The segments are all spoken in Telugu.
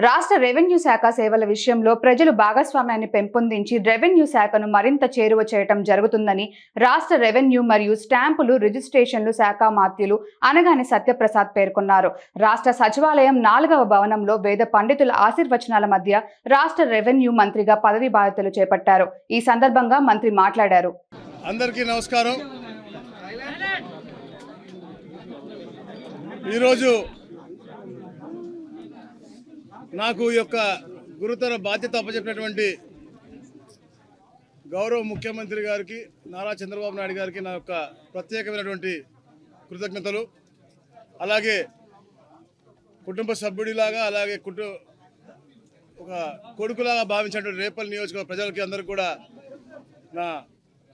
రాష్ట్ర రెవెన్యూ శాఖ సేవల విషయంలో ప్రజలు భాగస్వామ్యాన్ని పెంపొందించి రెవెన్యూ శాఖను మరింత చేరువ చేయటం జరుగుతుందని రాష్ట్ర రెవెన్యూ మరియు స్టాంపులు రిజిస్ట్రేషన్లు శాఖ మాత్యులు అనగాని సత్యప్రసాద్ పేర్కొన్నారు. రాష్ట్ర సచివాలయం 4వ భవనంలో వేద పండితుల ఆశీర్వచనాల మధ్య రాష్ట్ర రెవెన్యూ మంత్రిగా పదవి బాధ్యతలు చేపట్టారు. ఈ సందర్భంగా మంత్రి మాట్లాడారు. అందరికీ నమస్కారం. ఈరోజు నాకు ఈ యొక్క గురుతర బాధ్యత అప్పచెప్పినటువంటి గౌరవ ముఖ్యమంత్రి గారికి నారా చంద్రబాబు నాయుడు గారికి నా యొక్క ప్రత్యేకమైనటువంటి కృతజ్ఞతలు. అలాగే కుటుంబ సభ్యుడిలాగా అలాగే ఒక కొడుకులాగా భావించినటువంటి రేపల్లి నియోజకవర్గ ప్రజలకి అందరికీ కూడా నా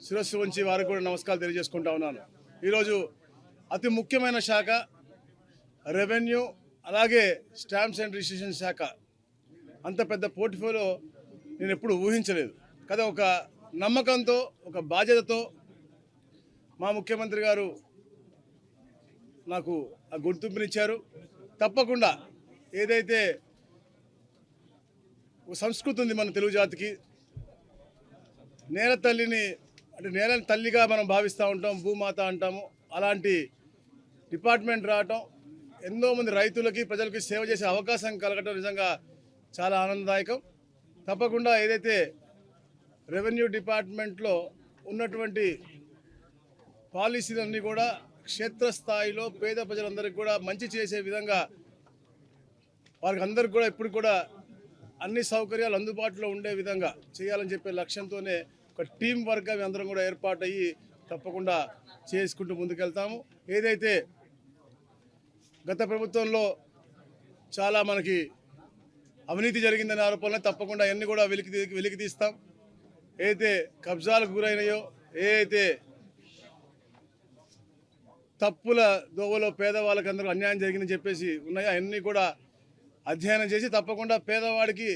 శిరస్సు ఉంచి వారికి కూడా నమస్కారాలు తెలియజేసుకుంటా ఉన్నాను. ఈరోజు అతి ముఖ్యమైన శాఖ రెవెన్యూ అలాగే స్టాంప్స్ అండ్ రిజిస్ట్రేషన్ శాఖ. అంత పెద్ద పోర్ట్ఫోలియో నేను ఎప్పుడు ఊహించలేదు కదా. ఒక నమ్మకంతో ఒక బాధ్యతతో మా ముఖ్యమంత్రి గారు నాకు ఆ గుర్తింపునిచ్చారు. తప్పకుండా ఏదైతే ఒక సంస్కృతి ఉంది మన తెలుగు జాతికి, నేల తల్లిని అంటే నేలని తల్లిగా మనం భావిస్తూ ఉంటాం, భూమాత అంటాము. అలాంటి డిపార్ట్మెంట్ రావటం, ఎంతో మంది రైతులకి ప్రజలకి సేవ చేసే అవకాశం కలగటం నిజంగా చాలా ఆనందదాయకం. తప్పకుండా ఏదైతే రెవెన్యూ డిపార్ట్మెంట్లో ఉన్నటువంటి పాలసీలన్నీ కూడా క్షేత్రస్థాయిలో పేద ప్రజలందరికీ కూడా మంచి చేసే విధంగా వారికి అందరికి కూడా ఇప్పుడు కూడా అన్ని సౌకర్యాలు అందుబాటులో ఉండే విధంగా చేయాలని చెప్పే లక్ష్యంతోనే ఒక టీం వర్క్గా మేము అందరం కూడా ఏర్పాటు అయ్యి తప్పకుండా చేసుకుంటూ ముందుకెళ్తాము. ఏదైతే గత ప్రభుత్వంలో చాలా మనకి అవినీతి జరిగిందనే ఆరోపణలు తప్పకుండా అన్నీ కూడా వెలికి తీస్తాం. ఏదైతే కబ్జాలకు గురైనాయో, ఏదైతే తప్పుల దోవలో పేదవాళ్ళకి అందరూ అన్యాయం జరిగిందని చెప్పేసి ఉన్నాయో అవన్నీ కూడా అధ్యయనం చేసి తప్పకుండా పేదవాడికి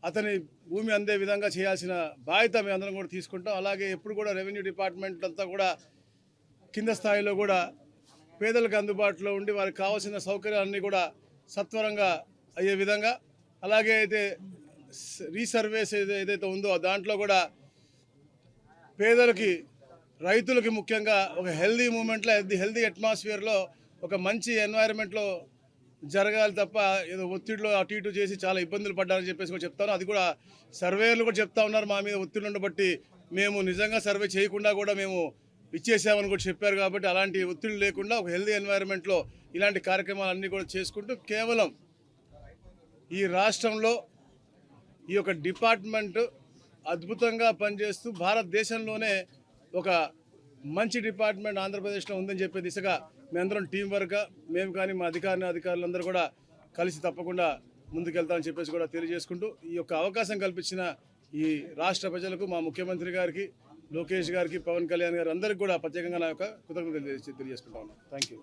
అతని భూమి అందే విధంగా చేయాల్సిన బాధ్యత మేము అందరం కూడా తీసుకుంటాం. అలాగే ఎప్పుడు కూడా రెవెన్యూ డిపార్ట్మెంట్ అంతా కూడా కింద స్థాయిలో కూడా పేదలకు అందుబాటులో ఉండి వారికి కావాల్సిన సౌకర్యాలన్నీ కూడా సత్వరంగా అయ్యే విధంగా, అలాగే అయితే రీసర్వేస్ ఏదైతే ఉందో దాంట్లో కూడా పేదలకి రైతులకి ముఖ్యంగా ఒక హెల్దీ మూమెంట్లో హెల్దీ అట్మాస్ఫియర్లో ఒక మంచి ఎన్వైరన్మెంట్లో జరగాలి తప్ప ఏదో ఒత్తిడిలో అటు ఇటు చేసి చాలా ఇబ్బందులు పడ్డారని చెప్పేసి కూడా చెప్తాను. అది కూడా సర్వేలు కూడా చెప్తా ఉన్నారు మా మీద ఒత్తిడి ఉండబట్టి మేము నిజంగా సర్వే చేయకుండా కూడా మేము ఇచ్చేసామని కూడా చెప్పారు. కాబట్టి అలాంటి ఒత్తిడి లేకుండా ఒక హెల్దీ ఎన్వైరన్మెంట్లో ఇలాంటి కార్యక్రమాలన్నీ కూడా చేసుకుంటూ కేవలం ఈ రాష్ట్రంలో ఈ యొక్క డిపార్ట్మెంట్ అద్భుతంగా పనిచేస్తూ భారతదేశంలోనే ఒక మంచి డిపార్ట్మెంట్ ఆంధ్రప్రదేశ్లో ఉందని చెప్పే దిశగా మేమందరం టీం వర్క్గా మేము కానీ మా అధికారులందరూ కూడా కలిసి తప్పకుండా ముందుకెళ్తామని చెప్పేసి కూడా తెలియజేసుకుంటూ ఈ యొక్క అవకాశం కల్పించిన ఈ రాష్ట్ర ప్రజలకు మా ముఖ్యమంత్రి గారికి, లోకేష్ గారికి, పవన్ కళ్యాణ్ గారు అందరికీ కూడా ప్రత్యేకంగా నా యొక్క కృతజ్ఞతలు తెలియజేసుకుంటా ఉన్నాను. Thank you.